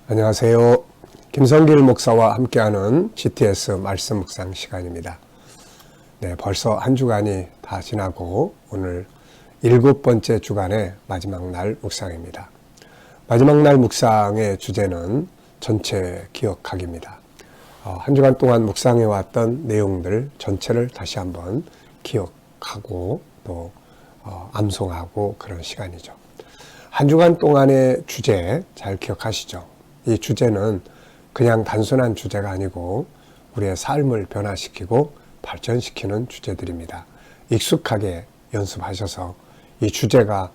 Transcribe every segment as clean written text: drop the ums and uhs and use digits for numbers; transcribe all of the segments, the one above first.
안녕하세요. 김성길 목사와 함께하는 GTS 말씀 묵상 시간입니다. 네, 벌써 한 주간이 다 지나고 오늘 7번째 주간의 마지막 날 묵상입니다. 마지막 날 묵상의 주제는 전체 기억하기입니다. 한 주간 동안 묵상해왔던 내용들 전체를 다시 한번 기억하고 또 암송하고 그런 시간이죠. 한 주간 동안의 주제 잘 기억하시죠? 이 주제는 그냥 단순한 주제가 아니고 우리의 삶을 변화시키고 발전시키는 주제들입니다. 익숙하게 연습하셔서 이 주제가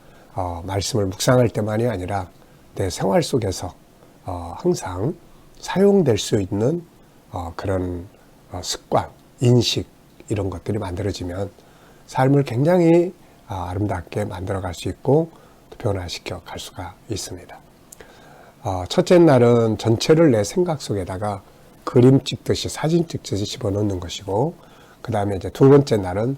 말씀을 묵상할 때만이 아니라 내 생활 속에서 항상 사용될 수 있는 그런 습관, 인식 이런 것들이 만들어지면 삶을 굉장히 아름답게 만들어갈 수 있고 변화시켜 갈 수가 있습니다. 첫째 날은 전체를 내 생각 속에다가 그림 찍듯이 사진 찍듯이 집어넣는 것이고, 그 다음에 이제 두 번째 날은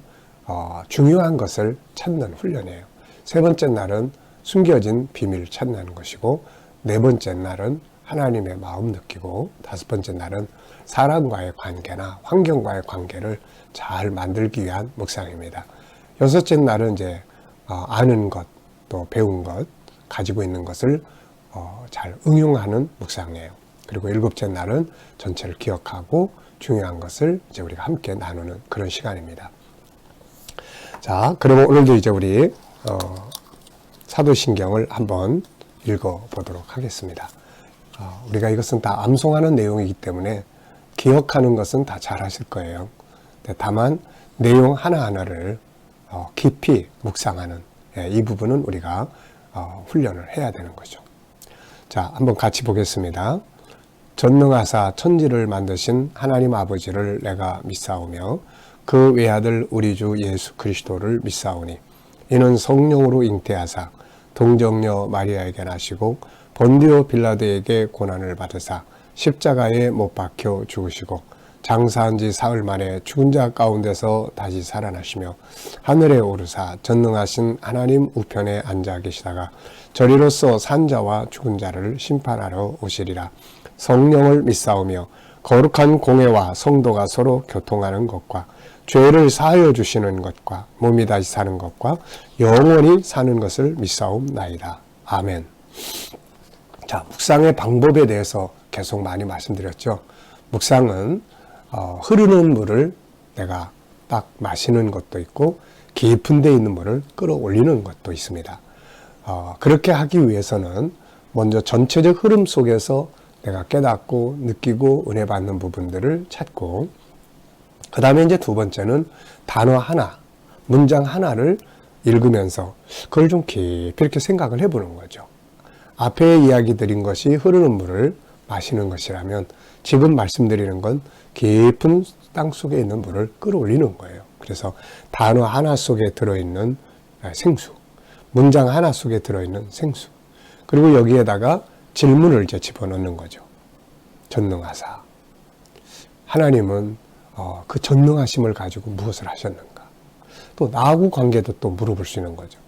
중요한 것을 찾는 훈련이에요. 세 번째 날은 숨겨진 비밀을 찾는 것이고, 네 번째 날은 하나님의 마음 느끼고, 다섯 번째 날은 사람과의 관계나 환경과의 관계를 잘 만들기 위한 묵상입니다. 여섯째 날은 이제 아는 것, 또 배운 것, 가지고 있는 것을 잘 응용하는 묵상이에요. 그리고 일곱째 날은 전체를 기억하고 중요한 것을 이제 우리가 함께 나누는 그런 시간입니다. 자, 그러면 오늘도 이제 우리 사도신경을 한번 읽어보도록 하겠습니다. 우리가 이것은 다 암송하는 내용이기 때문에 기억하는 것은 다 잘 하실 거예요. 다만 내용 하나하나를 깊이 묵상하는 이 부분은 우리가 훈련을 해야 되는 거죠. 자, 한번 같이 보겠습니다. 전능하사 천지를 만드신 하나님 아버지를 내가 믿사오며 그 외아들 우리 주 예수 그리스도를 믿사오니 이는 성령으로 잉태하사 동정녀 마리아에게 나시고 본디오 빌라도에게 고난을 받으사 십자가에 못 박혀 죽으시고 장사한 지 사흘 만에 죽은 자 가운데서 다시 살아나시며 하늘에 오르사 전능하신 하나님 우편에 앉아 계시다가 저리로서 산 자와 죽은 자를 심판하러 오시리라. 성령을 믿사오며 거룩한 공회와 성도가 서로 교통하는 것과 죄를 사하여 주시는 것과 몸이 다시 사는 것과 영원히 사는 것을 믿사옵나이다. 아멘. 자, 묵상의 방법에 대해서 계속 많이 말씀드렸죠. 묵상은 흐르는 물을 내가 딱 마시는 것도 있고 깊은 데 있는 물을 끌어올리는 것도 있습니다. 그렇게 하기 위해서는 먼저 전체적 흐름 속에서 내가 깨닫고 느끼고 은혜 받는 부분들을 찾고, 그 다음에 이제 두 번째는 단어 하나, 문장 하나를 읽으면서 그걸 좀 깊이 이렇게 생각을 해보는 거죠. 앞에 이야기 드린 것이 흐르는 물을 마시는 것이라면 지금 말씀드리는 건 깊은 땅 속에 있는 물을 끌어올리는 거예요. 그래서 단어 하나 속에 들어있는 생수, 문장 하나 속에 들어있는 생수, 그리고 여기에다가 질문을 이제 집어넣는 거죠. 전능하사. 하나님은 그 전능하심을 가지고 무엇을 하셨는가? 또 나하고 관계도 또 물어볼 수 있는 거죠.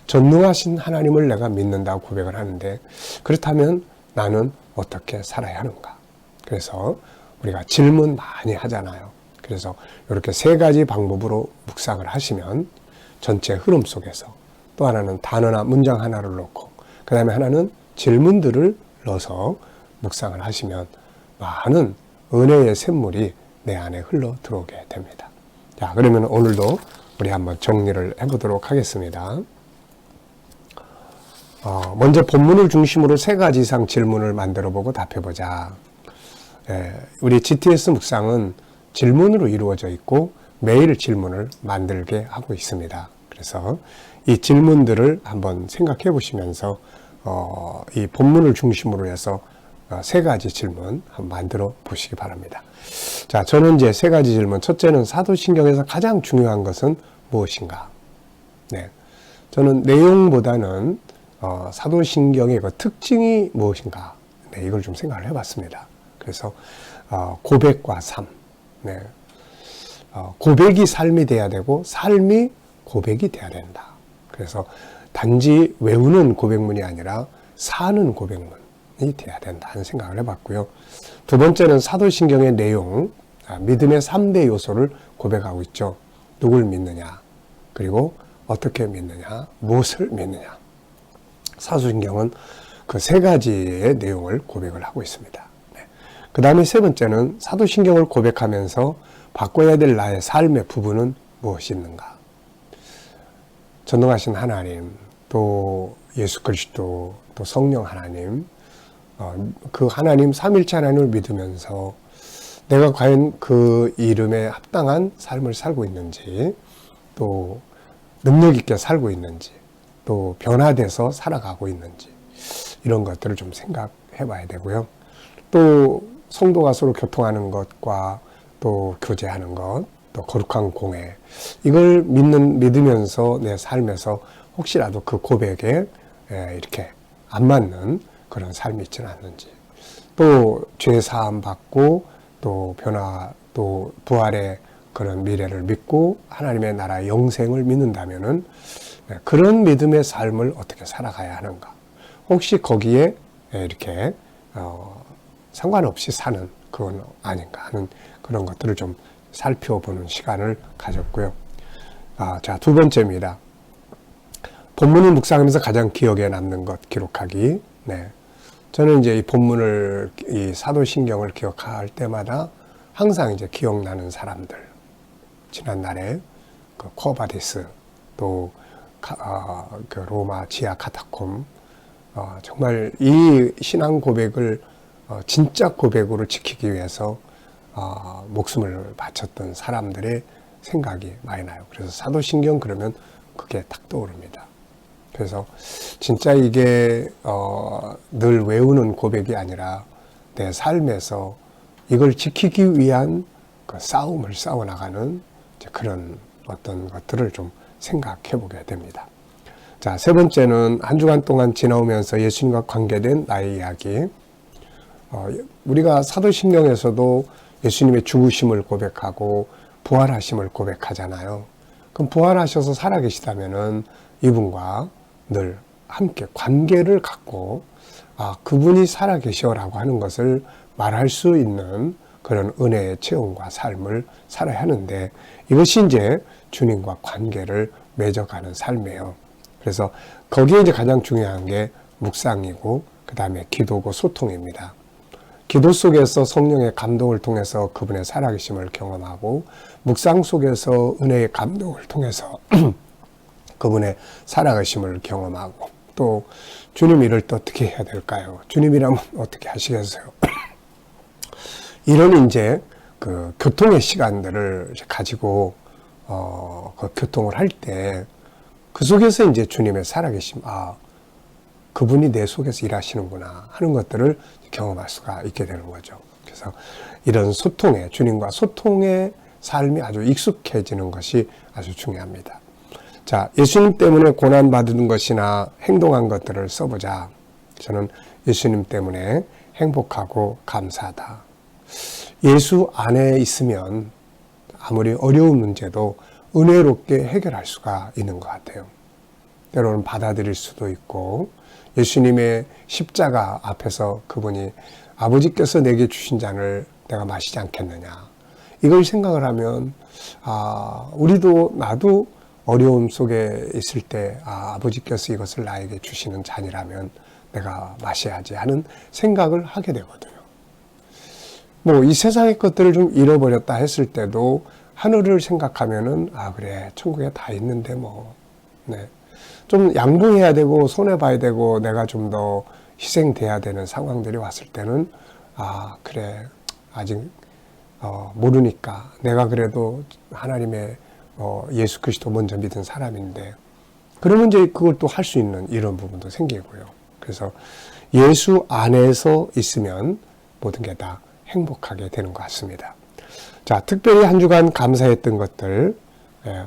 전능하신 하나님을 내가 믿는다고 고백을 하는데 그렇다면 나는 어떻게 살아야 하는가? 그래서 우리가 질문 많이 하잖아요. 그래서 이렇게 세 가지 방법으로 묵상을 하시면 전체 흐름 속에서, 또 하나는 단어나 문장 하나를 놓고 그 다음에 하나는 질문들을 넣어서 묵상을 하시면 많은 은혜의 샘물이 내 안에 흘러 들어오게 됩니다. 자, 그러면 오늘도 우리 한번 정리를 해보도록 하겠습니다. 먼저 본문을 중심으로 세 가지 이상 질문을 만들어 보고 답해보자. 우리 GTS 묵상은 질문으로 이루어져 있고 매일 질문을 만들게 하고 있습니다. 그래서 이 질문들을 한번 생각해 보시면서 이 본문을 중심으로 해서 세 가지 질문 한번 만들어 보시기 바랍니다. 자, 저는 이제 세 가지 질문. 첫째는 사도신경에서 가장 중요한 것은 무엇인가? 네, 저는 내용보다는 사도신경의 그 특징이 무엇인가? 네, 이걸 좀 생각을 해봤습니다. 그래서 고백과 삶, 네, 고백이 삶이 돼야 되고 삶이 고백이 돼야 된다. 그래서 단지 외우는 고백문이 아니라 사는 고백문. 돼야 된다는 생각을 해봤고요. 두 번째는 사도신경의 내용, 믿음의 3대 요소를 고백하고 있죠. 누굴 믿느냐, 그리고 어떻게 믿느냐, 무엇을 믿느냐. 사도신경은 그 세 가지의 내용을 고백을 하고 있습니다. 네. 그 다음에 세 번째는 사도신경을 고백하면서 바꿔야 될 나의 삶의 부분은 무엇이 있는가. 전능하신 하나님, 또 예수 그리스도, 또 성령 하나님, 그 하나님 삼일체 하나님을 믿으면서 내가 과연 그 이름에 합당한 삶을 살고 있는지, 또 능력 있게 살고 있는지, 또 변화돼서 살아가고 있는지, 이런 것들을 좀 생각해 봐야 되고요. 또 성도가 서로 교통하는 것과 또 교제하는 것, 또 거룩한 공회, 이걸 믿으면서 내 삶에서 혹시라도 그 고백에 이렇게 안 맞는 그런 삶이 있지는 않는지, 또 죄 사함 받고 또 변화, 또 부활의 그런 미래를 믿고 하나님의 나라의 영생을 믿는다면은 그런 믿음의 삶을 어떻게 살아가야 하는가. 혹시 거기에 이렇게 상관없이 사는 그건 아닌가 하는 그런 것들을 좀 살펴보는 시간을 가졌고요. 자, 두 번째입니다. 본문을 묵상하면서 가장 기억에 남는 것 기록하기. 네. 저는 이제 이 본문을, 이 사도신경을 기억할 때마다 항상 이제 기억나는 사람들. 지난날에 그 코바디스, 또 그 로마 지하 카타콤, 정말 이 신앙 고백을 진짜 고백으로 지키기 위해서 목숨을 바쳤던 사람들의 생각이 많이 나요. 그래서 사도신경 그러면 그게 딱 떠오릅니다. 그래서 진짜 이게 늘 외우는 고백이 아니라 내 삶에서 이걸 지키기 위한 그 싸움을 싸워나가는 그런 어떤 것들을 좀 생각해 보게 됩니다. 자, 세 번째는 한 주간 동안 지나오면서 예수님과 관계된 나의 이야기. 우리가 사도신경에서도 예수님의 죽으심을 고백하고 부활하심을 고백하잖아요. 그럼 부활하셔서 살아계시다면은 이분과 늘 함께 관계를 갖고 그분이 살아계셔라고 하는 것을 말할 수 있는 그런 은혜의 체험과 삶을 살아야 하는데, 이것이 이제 주님과 관계를 맺어가는 삶이에요. 그래서 거기에 이제 가장 중요한 게 묵상이고, 그 다음에 기도고 소통입니다. 기도 속에서 성령의 감동을 통해서 그분의 살아계심을 경험하고, 묵상 속에서 은혜의 감동을 통해서 그분의 살아계심을 경험하고, 또 주님 이럴 때 어떻게 해야 될까요? 주님이라면 어떻게 하시겠어요? 이런 이제 그 교통의 시간들을 가지고 그 교통을 할 때 그 속에서 이제 주님의 살아계심, 그분이 내 속에서 일하시는구나 하는 것들을 경험할 수가 있게 되는 거죠. 그래서 이런 소통의, 주님과 소통의 삶이 아주 익숙해지는 것이 아주 중요합니다. 자, 예수님 때문에 고난받은 것이나 행동한 것들을 써보자. 저는 예수님 때문에 행복하고 감사하다. 예수 안에 있으면 아무리 어려운 문제도 은혜롭게 해결할 수가 있는 것 같아요. 때로는 받아들일 수도 있고, 예수님의 십자가 앞에서 그분이 아버지께서 내게 주신 잔을 내가 마시지 않겠느냐, 이걸 생각을 하면 우리도, 나도 어려움 속에 있을 때 아버지께서 이것을 나에게 주시는 잔이라면 내가 마셔야지 하는 생각을 하게 되거든요. 뭐 이 세상의 것들을 좀 잃어버렸다 했을 때도 하늘을 생각하면은 그래, 천국에 다 있는데 뭐, 네, 좀 양보해야 되고 손해봐야 되고 내가 좀 더 희생돼야 되는 상황들이 왔을 때는 그래, 아직 모르니까 내가 그래도 하나님의 예수 그리스도 먼저 믿은 사람인데, 그러면 이제 그걸 또 할 수 있는 이런 부분도 생기고요. 그래서 예수 안에서 있으면 모든 게 다 행복하게 되는 것 같습니다. 자, 특별히 한 주간 감사했던 것들,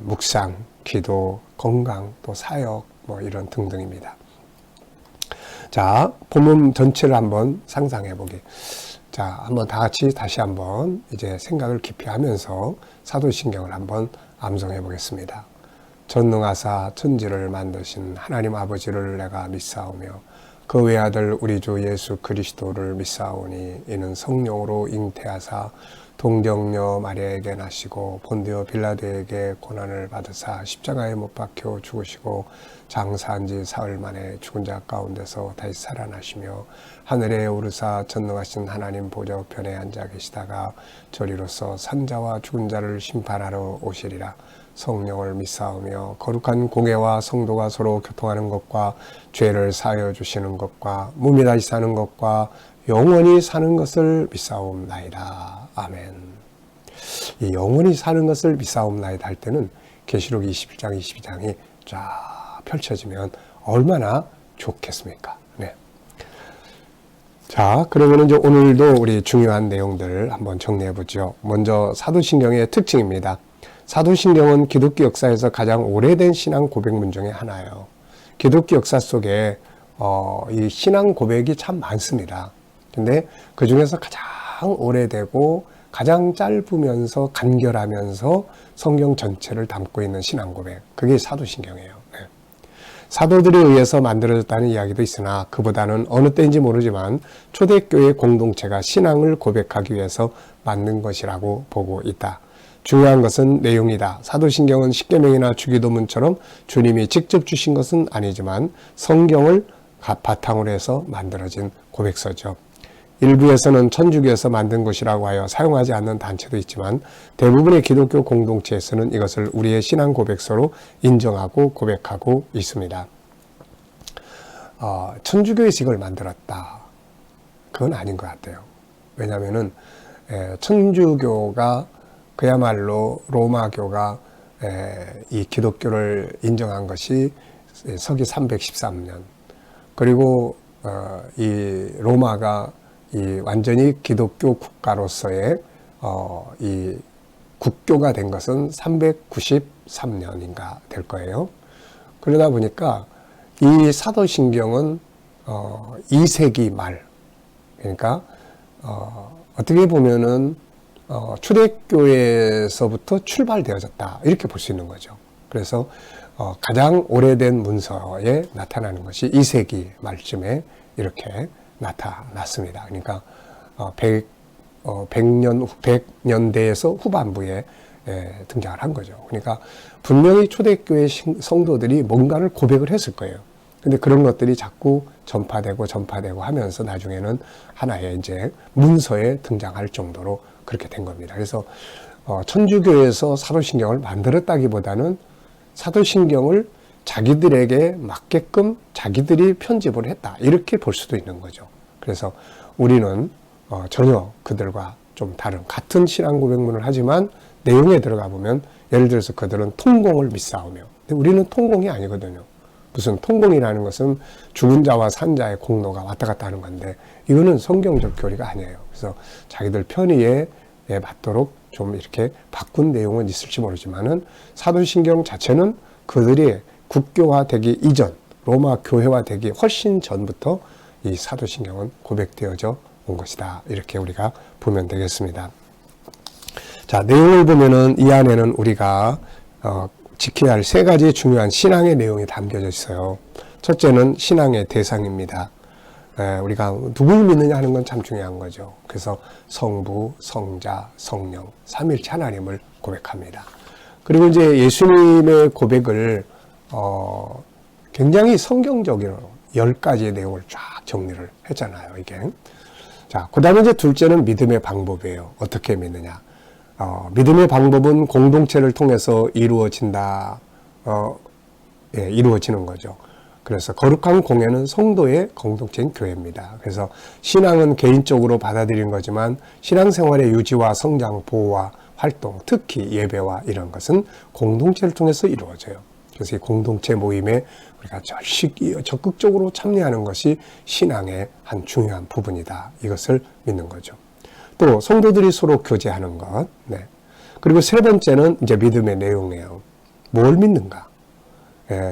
묵상, 기도, 건강, 또 사역, 뭐 이런 등등입니다. 자, 본문 전체를 한번 상상해 보기. 자, 한번 다 같이 다시 한번 이제 생각을 깊이 하면서 사도신경을 한번 암송해 보겠습니다. 전능하사 천지를 만드신 하나님 아버지를 내가 믿사오며 그 외아들 우리 주 예수 그리스도를 믿사오니 이는 성령으로 잉태하사 동정녀 마리아에게 나시고 본디오 빌라도에게 고난을 받으사 십자가에 못 박혀 죽으시고 장사한 지 사흘 만에 죽은 자 가운데서 다시 살아나시며 하늘에 오르사 전능하신 하나님 보좌 우편에 앉아 계시다가 저리로서 산자와 죽은 자를 심판하러 오시리라. 성령을 믿사오며 거룩한 공예와 성도가 서로 교통하는 것과 죄를 사하여 주시는 것과 몸이 다시 사는 것과 영원히 사는 것을 믿사옵나이다. 아멘. 이 영원히 사는 것을 믿사옵나이다 할 때는 계시록 21장 22장이 쫙 펼쳐지면 얼마나 좋겠습니까? 네. 자, 그러면 이제 오늘도 우리 중요한 내용들 한번 정리해 보죠. 먼저 사도신경의 특징입니다. 사도신경은 기독교 역사에서 가장 오래된 신앙 고백문 중에 하나예요. 기독교 역사 속에 이 신앙 고백이 참 많습니다. 근데 그 중에서 가장 오래되고 가장 짧으면서 간결하면서 성경 전체를 담고 있는 신앙 고백, 그게 사도신경이에요. 네. 사도들에 의해서 만들어졌다는 이야기도 있으나 그보다는 어느 때인지 모르지만 초대교회 공동체가 신앙을 고백하기 위해서 만든 것이라고 보고 있다. 중요한 것은 내용이다. 사도신경은 십계명이나 주기도문처럼 주님이 직접 주신 것은 아니지만 성경을 바탕으로 해서 만들어진 고백서죠. 일부에서는 천주교에서 만든 것이라고 하여 사용하지 않는 단체도 있지만 대부분의 기독교 공동체에서는 이것을 우리의 신앙 고백서로 인정하고 고백하고 있습니다. 천주교에서 이걸 만들었다. 그건 아닌 것 같아요. 왜냐하면은 천주교가 그야말로 로마교가 이 기독교를 인정한 것이 서기 313년. 그리고 이 로마가 이 완전히 기독교 국가로서의 이 국교가 된 것은 393년인가 될 거예요. 그러다 보니까 이 사도신경은 2세기 말, 그러니까 어떻게 보면은 초대교회에서부터 출발되어졌다, 이렇게 볼 수 있는 거죠. 그래서 가장 오래된 문서에 나타나는 것이 2세기 말쯤에 이렇게 나타났습니다. 그러니까 100년대에서 후반부에 등장을 한 거죠. 그러니까 분명히 초대교회 성도들이 뭔가를 고백을 했을 거예요. 근데 그런 것들이 자꾸 전파되고 하면서 나중에는 하나의 이제 문서에 등장할 정도로 그렇게 된 겁니다. 그래서 천주교에서 사도신경을 만들었다기보다는 사도신경을 자기들에게 맞게끔 자기들이 편집을 했다, 이렇게 볼 수도 있는 거죠. 그래서 우리는 전혀 그들과 좀 다른 같은 신앙 고백문을 하지만 내용에 들어가 보면 예를 들어서 그들은 통공을 믿사오며, 근데 우리는 통공이 아니거든요. 무슨 통공이라는 것은 죽은 자와 산 자의 공로가 왔다 갔다 하는 건데 이거는 성경적 교리가 아니에요. 그래서 자기들 편의에 맞도록 좀 이렇게 바꾼 내용은 있을지 모르지만은 사도신경 자체는 그들이 국교화되기 이전, 로마 교회화되기 훨씬 전부터 이 사도신경은 고백되어져 온 것이다, 이렇게 우리가 보면 되겠습니다. 자, 내용을 보면은 이 안에는 우리가 지켜야 할 세 가지 중요한 신앙의 내용이 담겨져 있어요. 첫째는 신앙의 대상입니다. 우리가 누굴 믿느냐 하는 건 참 중요한 거죠. 그래서 성부, 성자, 성령, 삼일체 하나님을 고백합니다. 그리고 이제 예수님의 고백을 굉장히 성경적으로 10가지의 내용을 쫙 정리를 했잖아요, 이게. 자, 그 다음에 이제 둘째는 믿음의 방법이에요. 어떻게 믿느냐. 믿음의 방법은 공동체를 통해서 이루어진다, 이루어지는 거죠. 그래서 거룩한 공예는 성도의 공동체인 교회입니다. 그래서 신앙은 개인적으로 받아들인 거지만 신앙생활의 유지와 성장, 보호와 활동, 특히 예배와 이런 것은 공동체를 통해서 이루어져요. 그래서 이 공동체 모임에 우리가 적극적으로 참여하는 것이 신앙의 한 중요한 부분이다, 이것을 믿는 거죠. 또 성도들이 서로 교제하는 것. 네. 그리고 세 번째는 이제 믿음의 내용이에요. 뭘 믿는가?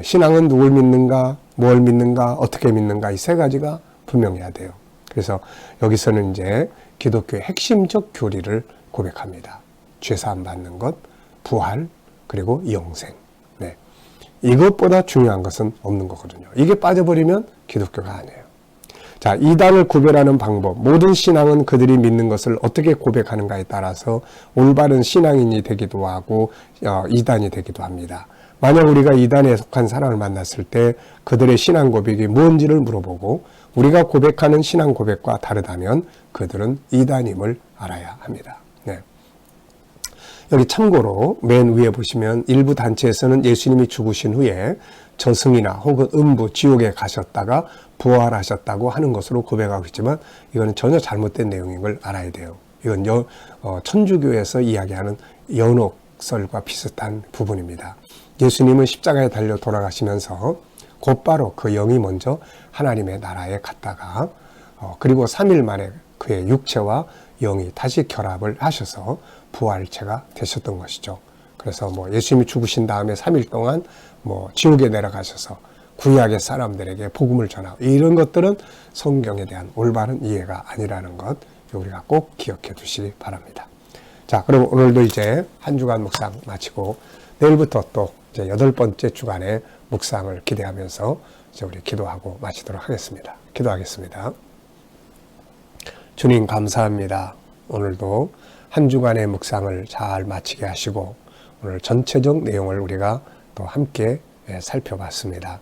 신앙은 누굴 믿는가? 뭘 믿는가? 어떻게 믿는가? 이 세 가지가 분명해야 돼요. 그래서 여기서는 이제 기독교의 핵심적 교리를 고백합니다. 죄사함 받는 것, 부활, 그리고 영생. 네. 이것보다 중요한 것은 없는 거거든요. 이게 빠져버리면 기독교가 아니에요. 자, 이단을 구별하는 방법. 모든 신앙은 그들이 믿는 것을 어떻게 고백하는가에 따라서 올바른 신앙인이 되기도 하고 이단이 되기도 합니다. 만약 우리가 이단에 속한 사람을 만났을 때 그들의 신앙 고백이 뭔지를 물어보고 우리가 고백하는 신앙 고백과 다르다면 그들은 이단임을 알아야 합니다. 네. 여기 참고로 맨 위에 보시면 일부 단체에서는 예수님이 죽으신 후에 저승이나 혹은 음부, 지옥에 가셨다가 부활하셨다고 하는 것으로 고백하고 있지만 이거는 전혀 잘못된 내용인 걸 알아야 돼요. 이건 천주교에서 이야기하는 연옥설과 비슷한 부분입니다. 예수님은 십자가에 달려 돌아가시면서 곧바로 그 영이 먼저 하나님의 나라에 갔다가 그리고 3일 만에 그의 육체와 영이 다시 결합을 하셔서 부활체가 되셨던 것이죠. 그래서 예수님이 죽으신 다음에 3일 동안 지옥에 내려가셔서 구약의 사람들에게 복음을 전하고 이런 것들은 성경에 대한 올바른 이해가 아니라는 것 우리가 꼭 기억해 두시기 바랍니다. 자, 그럼 오늘도 이제 한 주간 묵상 마치고 내일부터 또 이제 8번째 주간의 묵상을 기대하면서 이제 우리 기도하고 마치도록 하겠습니다. 기도하겠습니다. 주님 감사합니다. 오늘도 한 주간의 묵상을 잘 마치게 하시고 오늘 전체적 내용을 우리가 또 함께 살펴봤습니다.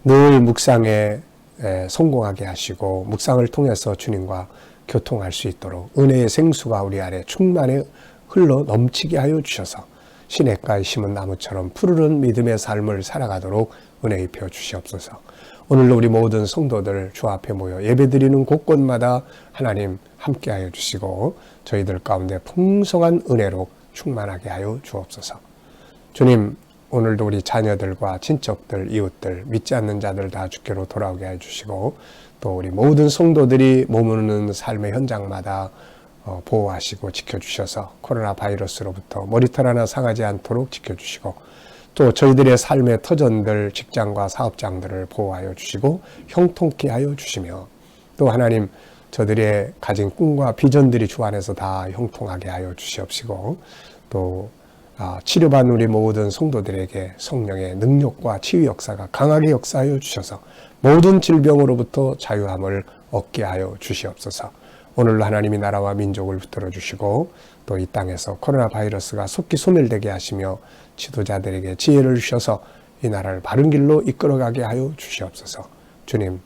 늘 묵상에 성공하게 하시고 묵상을 통해서 주님과 교통할 수 있도록 은혜의 생수가 우리 안에 충만히 흘러 넘치게 하여 주셔서 시냇가에 심은 나무처럼 푸르른 믿음의 삶을 살아가도록 은혜 입혀 주시옵소서. 오늘도 우리 모든 성도들 주 앞에 모여 예배드리는 곳곳마다 하나님 함께하여 주시고 저희들 가운데 풍성한 은혜로 충만하게 하여 주옵소서. 주님, 오늘도 우리 자녀들과 친척들, 이웃들, 믿지 않는 자들 다 주께로 돌아오게 해주시고 또 우리 모든 성도들이 머무는 삶의 현장마다 보호하시고 지켜주셔서 코로나 바이러스로부터 머리털 하나 상하지 않도록 지켜주시고 또 저희들의 삶의 터전들, 직장과 사업장들을 보호하여 주시고 형통케 하여 주시며 또 하나님 저들의 가진 꿈과 비전들이 주 안에서 다 형통하게 하여 주시옵시고 또 치료받는 우리 모든 성도들에게 성령의 능력과 치유 역사가 강하게 역사하여 주셔서 모든 질병으로부터 자유함을 얻게 하여 주시옵소서. 오늘도 하나님이 나라와 민족을 붙들어 주시고 또 이 땅에서 코로나 바이러스가 속히 소멸되게 하시며 지도자들에게 지혜를 주셔서 이 나라를 바른 길로 이끌어가게 하여 주시옵소서. 주님,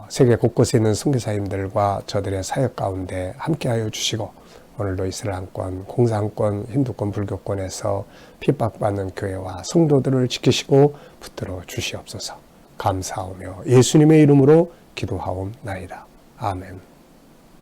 세계 곳곳에 있는 선교사님들과 저들의 사역 가운데 함께하여 주시고 오늘도 이슬람권, 공산권, 힌두권, 불교권에서 핍박받는 교회와 성도들을 지키시고 붙들어 주시옵소서. 감사하며 예수님의 이름으로 기도하옵나이다. 아멘.